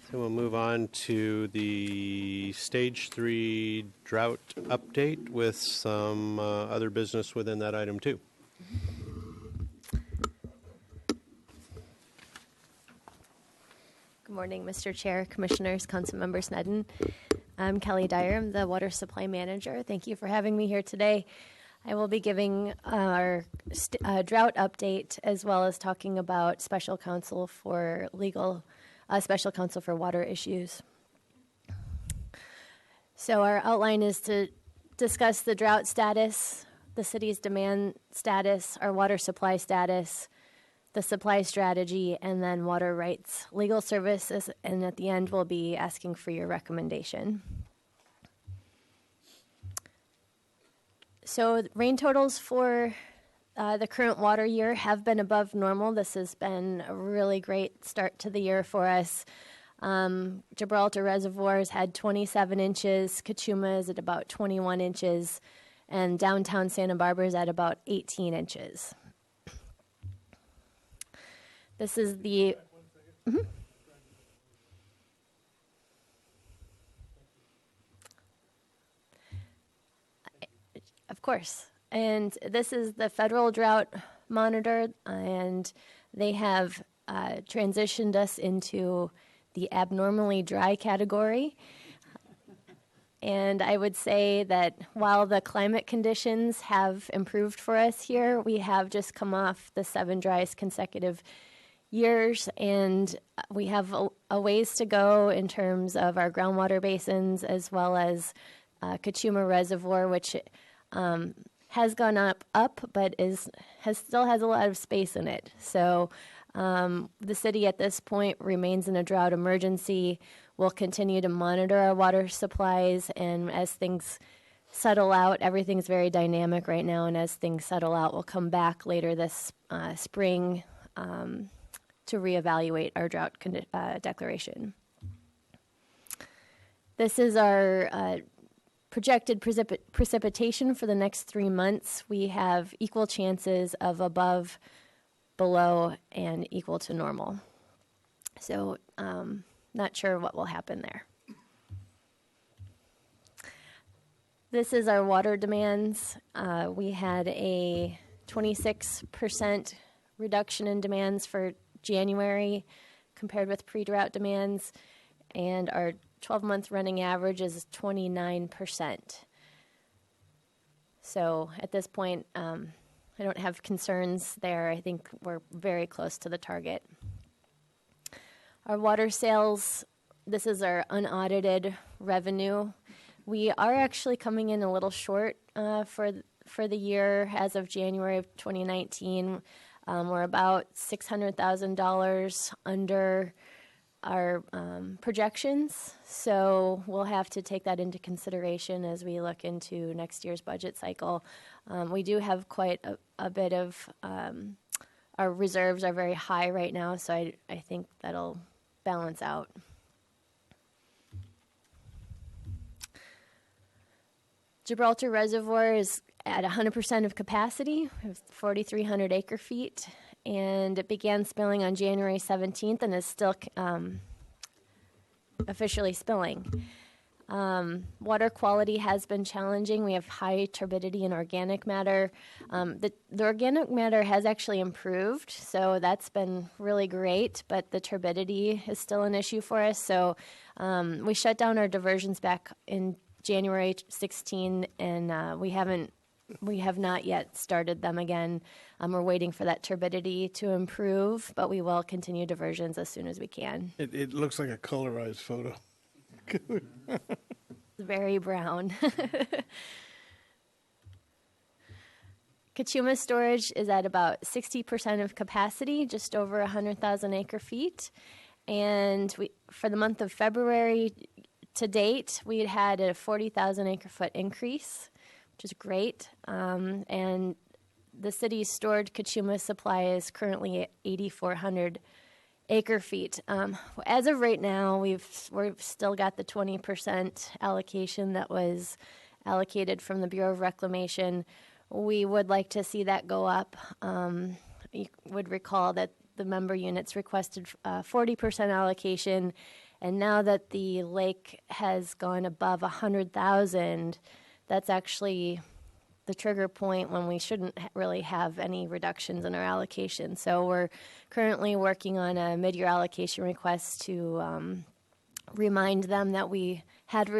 So we'll move on to the Stage 3 drought update with some other business within that item too. Good morning, Mr. Chair, Commissioners, Councilmember Snedden. I'm Kelly Dyer. I'm the Water Supply Manager. Thank you for having me here today. I will be giving our drought update as well as talking about special counsel for special counsel for water issues. So our outline is to discuss the drought status, the city's demand status, our water supply status, the supply strategy, and then water rights, legal services, and at the end we'll be asking for your recommendation. So rain totals for the current water year have been above normal. This has been a really great start to the year for us. Gibraltar Reservoir has had 27 inches, Cachuma is at about 21 inches, and downtown Santa Barbara is at about 18 inches. This is the... Of course. And this is the federal drought monitor, and they have transitioned us into the abnormally dry category. And I would say that while the climate conditions have improved for us here, we have just come off the 7 driest consecutive years, and we have a ways to go in terms of our groundwater basins as well as Cachuma Reservoir, which has gone up, but still has a lot of space in it. So the city at this point remains in a drought emergency. We'll continue to monitor our water supplies, and as things settle out, everything's very dynamic right now, and as things settle out, we'll come back later this spring to reevaluate our drought declaration. This is our projected precipitation for the next 3 months. We have equal chances of above, below, and equal to normal. So not sure what will happen there. This is our water demands. We had a 26% reduction in demands for January compared with pre-drought demands, and our 12-month running average is 29%. So at this point, I don't have concerns there. I think we're very close to the target. Our water sales, this is our unaudited revenue. We are actually coming in a little short for the year as of January of 2019. We're about $600,000 under our projections, so we'll have to take that into consideration as we look into next year's budget cycle. We do have quite a bit of, our reserves are very high right now, so I think that'll balance out. Gibraltar Reservoir is at 100% of capacity, 4,300 acre feet, and it began spilling on January 17th and is still officially spilling. Water quality has been challenging. We have high turbidity in organic matter. The organic matter has actually improved, so that's been really great, but the turbidity is still an issue for us. So we shut down our diversions back in January 16, and we have not yet started them again. We're waiting for that turbidity to improve, but we will continue diversions as soon as we can. It looks like a colorized photo. Very brown. Cachuma storage is at about 60% of capacity, just over 100,000 acre feet. And for the month of February to date, we had a 40,000 acre foot increase, which is great. And the city's stored Cachuma supply is currently at 8,400 acre feet. As of right now, we've still got the 20% allocation that was allocated from the Bureau of Reclamation. We would like to see that go up. You would recall that the member units requested 40% allocation, And now that the lake has gone above 100,000, that's actually the trigger point when we shouldn't really have any reductions in our allocation. So we're currently working on a mid-year allocation request to remind them that we had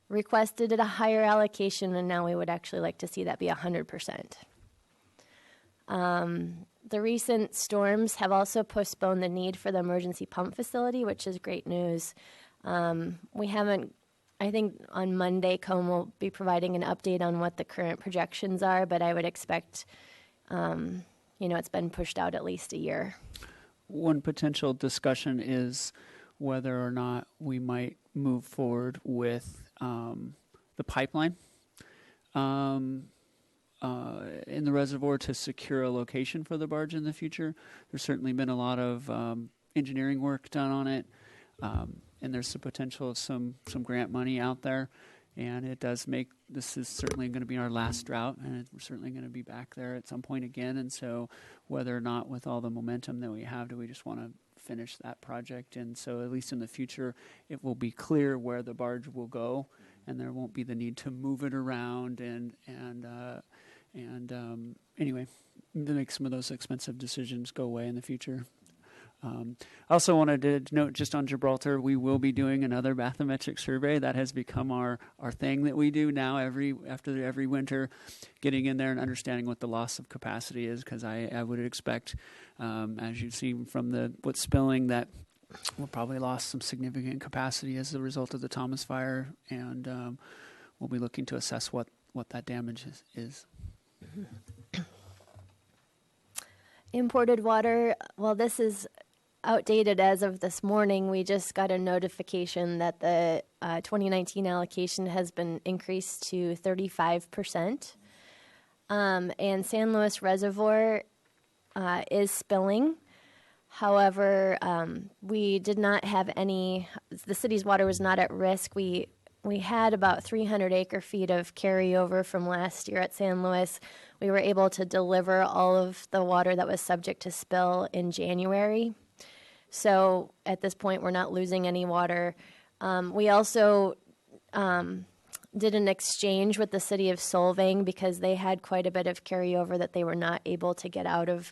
requested at a higher allocation, and now we would actually like to see that be 100%. The recent storms have also postponed the need for the emergency pump facility, which is great news. We haven't, I think on Monday, COME will be providing an update on what the current projections are, but I would expect, it's been pushed out at least a year. One potential discussion is whether or not we might move forward with the pipeline in the reservoir to secure a location for the barge in the future. There's certainly been a lot of engineering work done on it, and there's the potential of some grant money out there. And it does make, this is certainly going to be our last drought, and we're certainly going to be back there at some point again. And so whether or not with all the momentum that we have, do we just want to finish that project? And so at least in the future, it will be clear where the barge will go, and there won't be the need to move it around and anyway, to make some of those expensive decisions go away in the future. I also wanted to note just on Gibraltar, we will be doing another bathymetric survey. That has become our thing that we do now after every winter, getting in there and understanding what the loss of capacity is, because I would expect, as you've seen from what's spilling, that we'll probably lost some significant capacity as a result of the Thomas fire, and we'll be looking to assess what that damage is. Imported water, well, this is outdated as of this morning. We just got a notification that the 2019 allocation has been increased to 35%. And San Luis Reservoir is spilling. However, we did not have the city's water was not at risk. We had about 300 acre feet of carryover from last year at San Luis. We were able to deliver all of the water that was subject to spill in January. So at this point, we're not losing any water. We also did an exchange with the city of Solvang because they had quite a bit of carryover that they were not able to get out of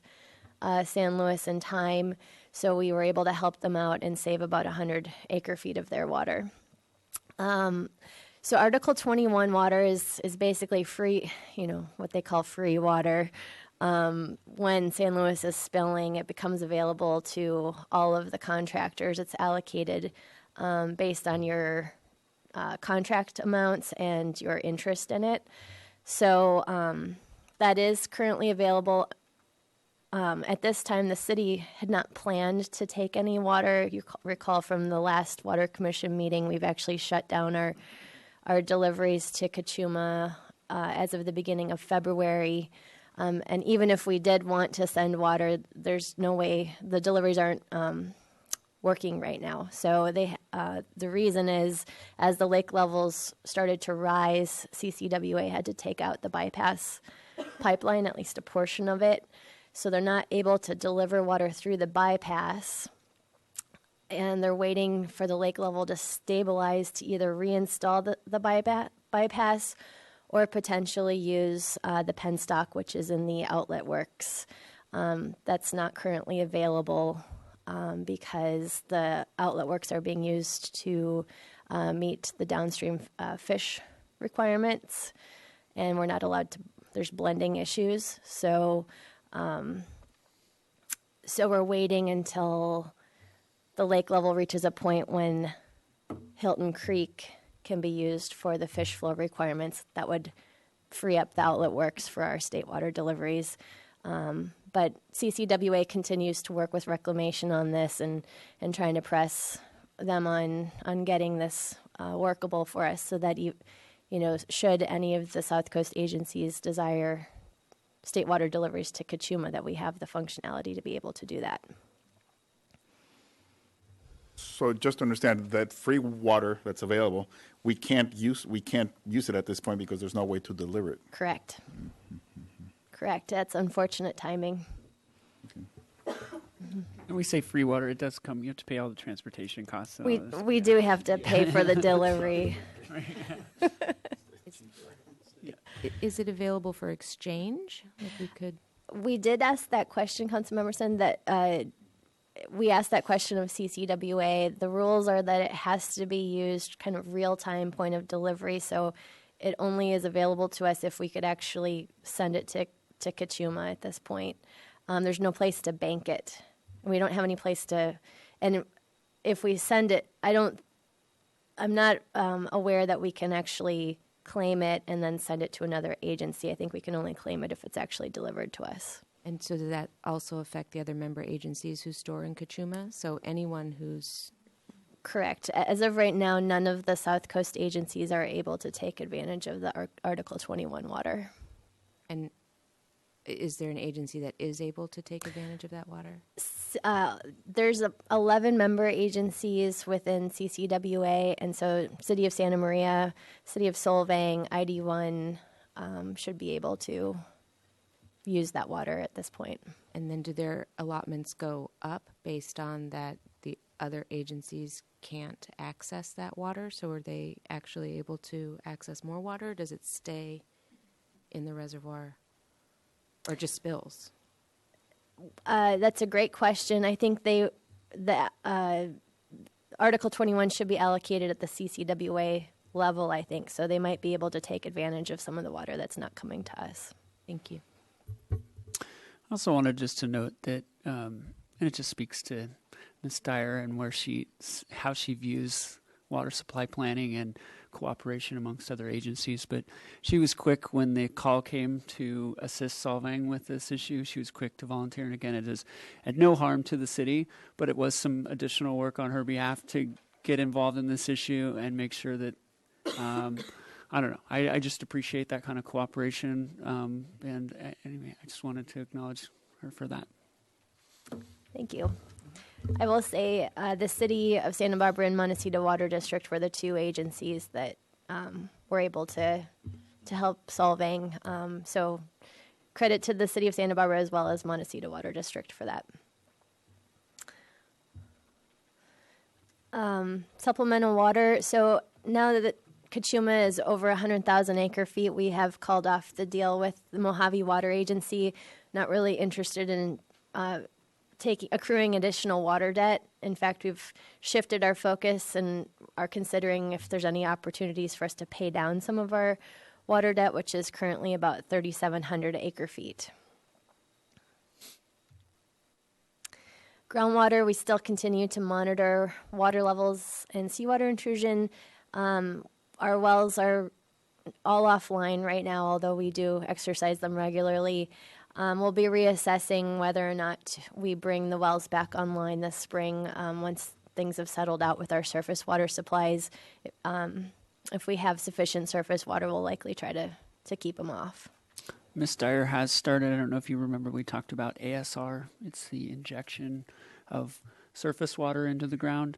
San Luis in time. So we were able to help them out and save about 100 acre feet of their water. So Article 21 water is basically free, what they call free water. When San Luis is spilling, it becomes available to all of the contractors. It's allocated based on your contract amounts and your interest in it. So that is currently available. At this time, the city had not planned to take any water. You recall from the last Water Commission meeting, we've actually shut down our deliveries to Kachuma as of the beginning of February. And even if we did want to send water, there's no way. The deliveries aren't working right now. So the reason is, as the lake levels started to rise, CCWA had to take out the bypass pipeline, at least a portion of it. So they're not able to deliver water through the bypass, and they're waiting for the lake level to stabilize to either reinstall the bypass or potentially use the penstock, which is in the outlet works. That's not currently available because the outlet works are being used to meet the downstream fish requirements, and we're not allowed to, there's blending issues. So we're waiting until the lake level reaches a point when Hilton Creek can be used for the fish flow requirements. That would free up the outlet works for our state water deliveries. But CCWA continues to work with Reclamation on this and trying to press them on getting this workable for us, so that should any of the South Coast agencies desire state water deliveries to Kachuma, that we have the functionality to be able to do that. So just to understand, that free water that's available, we can't use it at this point because there's no way to deliver it. Correct. Correct. That's unfortunate timing. Okay. And we say free water, it does come, you have to pay all the transportation costs. And all this. We do have to pay for the delivery. Is it available for exchange? Like we could. We did ask that question, Councilmember Sen, that we asked that question of CCWA. The rules are that it has to be used kind of real-time point of delivery, so it only is available to us if we could actually send it to Kachuma at this point. There's no place to bank it. We don't have any place to, and if we send it, I'm not aware that we can actually claim it and then send it to another agency. I think we can only claim it if it's actually delivered to us. And so does that also affect the other member agencies who store in Kachuma? So anyone who's... Correct. As of right now, none of the South Coast agencies are able to take advantage of the Article 21 water. And is there an agency that is able to take advantage of that water? There's 11 member agencies within CCWA, and so City of Santa Maria, City of Solvang, ID1 should be able to use that water at this point. And then do their allotments go up based on that the other agencies can't access that water? So are they actually able to access more water? Or does it stay in the reservoir or just spills? That's a great question. I think Article 21 should be allocated at the CCWA level, I think. So they might be able to take advantage of some of the water that's not coming to us. Thank you. I also wanted just to note that, and it just speaks to Ms. Dyer and how she views water supply planning and cooperation amongst other agencies. But she was quick when the call came to assist Solvang with this issue. She was quick to volunteer. And again, it is at no harm to the city, but it was some additional work on her behalf to get involved in this issue and make sure that, I don't know, I just appreciate that kind of cooperation. And anyway, I just wanted to acknowledge her for that. Thank you. I will say the City of Santa Barbara and Montecito Water District were the two agencies that were able to help Solvang. So credit to the City of Santa Barbara as well as Montecito Water District for that. Supplemental water. So now that Kachuma is over 100,000 acre feet, we have called off the deal with the Mojave Water Agency. Not really interested in accruing additional water debt. In fact, we've shifted our focus and are considering if there's any opportunities for us to pay down some of our water debt, which is currently about 3,700 acre feet. Groundwater, we still continue to monitor water levels and seawater intrusion. Our wells are all offline right now, although we do exercise them regularly. We'll be reassessing whether or not we bring the wells back online this spring once things have settled out with our surface water supplies. If we have sufficient surface water, we'll likely try to keep them off. Ms. Dyer has started, I don't know if you remember, we talked about ASR. It's the injection of surface water into the ground.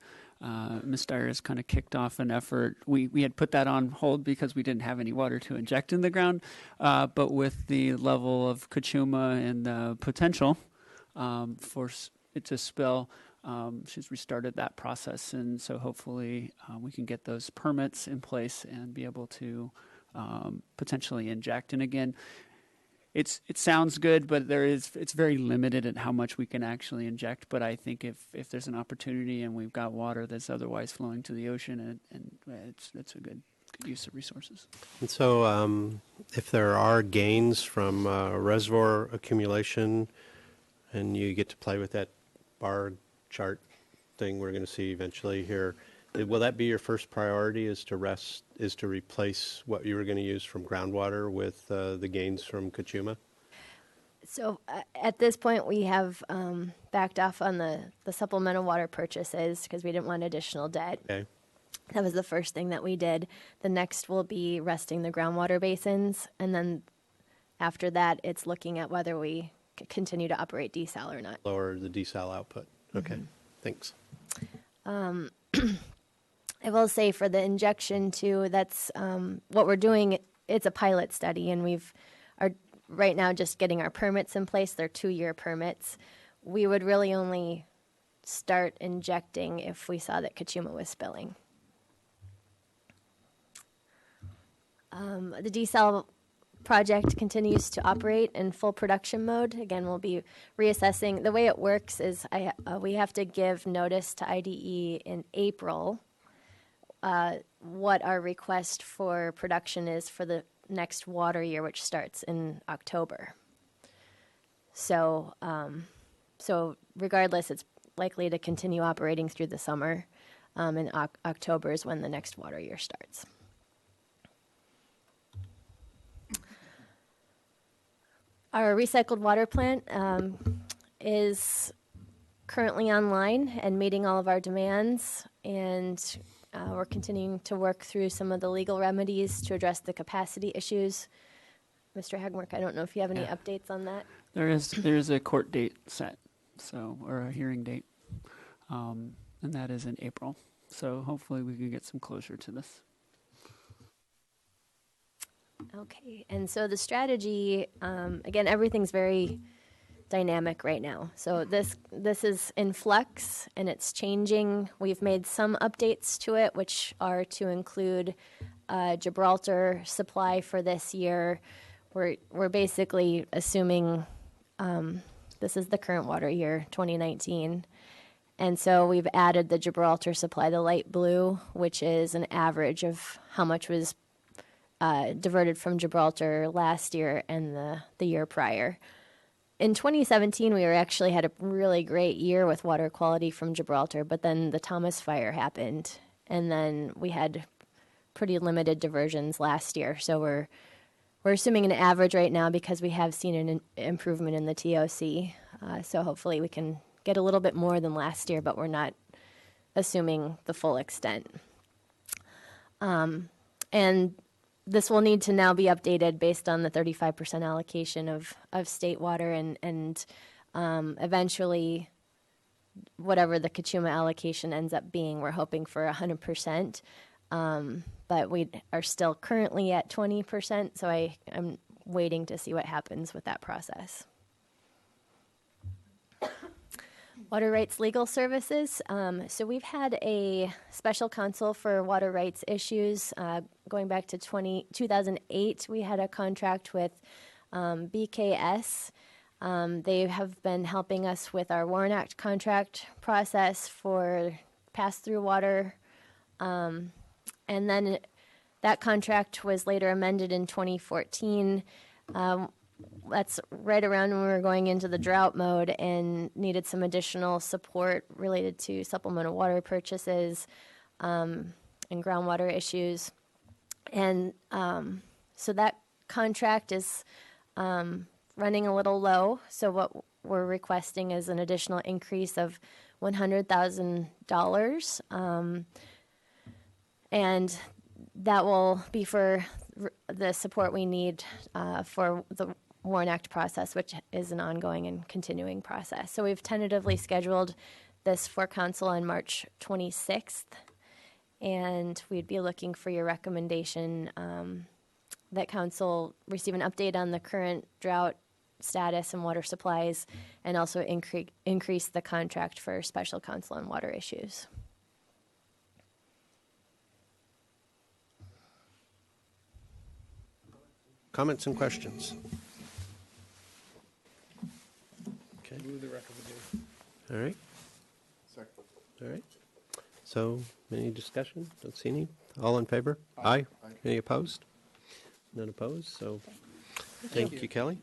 Ms. Dyer has kind of kicked off an effort. We had put that on hold because we didn't have any water to inject in the ground. But with the level of Kachuma and the potential for it to spill, she's restarted that process. And so hopefully we can get those permits in place and be able to potentially inject. And again, it sounds good, but it's very limited at how much we can actually inject. But I think if there's an opportunity and we've got water that's otherwise flowing to the ocean, and it's a good use of resources. And so if there are gains from reservoir accumulation and you get to play with that bar chart thing we're going to see eventually here, will that be your first priority, is to replace what you were going to use from groundwater with the gains from Kachuma? So at this point, we have backed off on the supplemental water purchases because we didn't want additional debt. Okay. That was the first thing that we did. The next will be resting the groundwater basins. And then after that, it's looking at whether we continue to operate desal or not. Lower the desal output. Okay, thanks. I will say for the injection too, that's what we're doing. It's a pilot study, and are right now just getting our permits in place. They're 2-year permits. We would really only start injecting if we saw that Kachuma was spilling. The desal project continues to operate in full production mode. Again, we'll be reassessing. The way it works is we have to give notice to IDE in April what our request for production is for the next water year, which starts in October. So, so regardless, it's likely to continue operating through the summer, and October is when the next water year starts. Our recycled water plant is currently online and meeting all of our demands, and we're continuing to work through some of the legal remedies to address the capacity issues. Mr. Hagmark, I don't know if you have any updates on that. There is a court date set, so, or a hearing date, and that is in April. So hopefully we can get some closure to this. Okay, and so the strategy, again, everything's very dynamic right now. So this is in flux and it's changing. We've made some updates to it, which are to include Gibraltar supply for this year. We're basically assuming this is the current water year, 2019. And so we've added the Gibraltar supply, the light blue, which is an average of how much was diverted from Gibraltar last year and the year prior. In 2017, we actually had a really great year with water quality from Gibraltar, but then the Thomas Fire happened, and then we had pretty limited diversions last year. So we're assuming an average right now because we have seen an improvement in the TOC. So hopefully we can get a little bit more than last year, but we're not assuming the full extent. And this will need to now be updated based on the 35% allocation of state water and eventually whatever the Kachuma allocation ends up being, we're hoping for 100%. But we are still currently at 20%, so I'm waiting to see what happens with that process. Water rights legal services. So we've had a special counsel for water rights issues going back to 2008. We had a contract with BKS. They have been helping us with our WARN Act contract process for pass-through water. And then that contract was later amended in 2014. That's right around when we were going into the drought mode and needed some additional support related to supplemental water purchases and groundwater issues. And so that contract is running a little low. So what we're requesting is an additional increase of $100,000. And that will be for the support we need for the WARN Act process, which is an ongoing and continuing process. So we've tentatively scheduled this for council on March 26th, and we'd be looking for your recommendation that council receive an update on the current drought status and water supplies, and also increase the contract for special counsel on water issues. Comments and questions? Okay, Move the recommendation. all right, Second. all right. So, any discussion? Don't see any. All in favor? Aye. Any opposed? None opposed, so thank you, Kelly.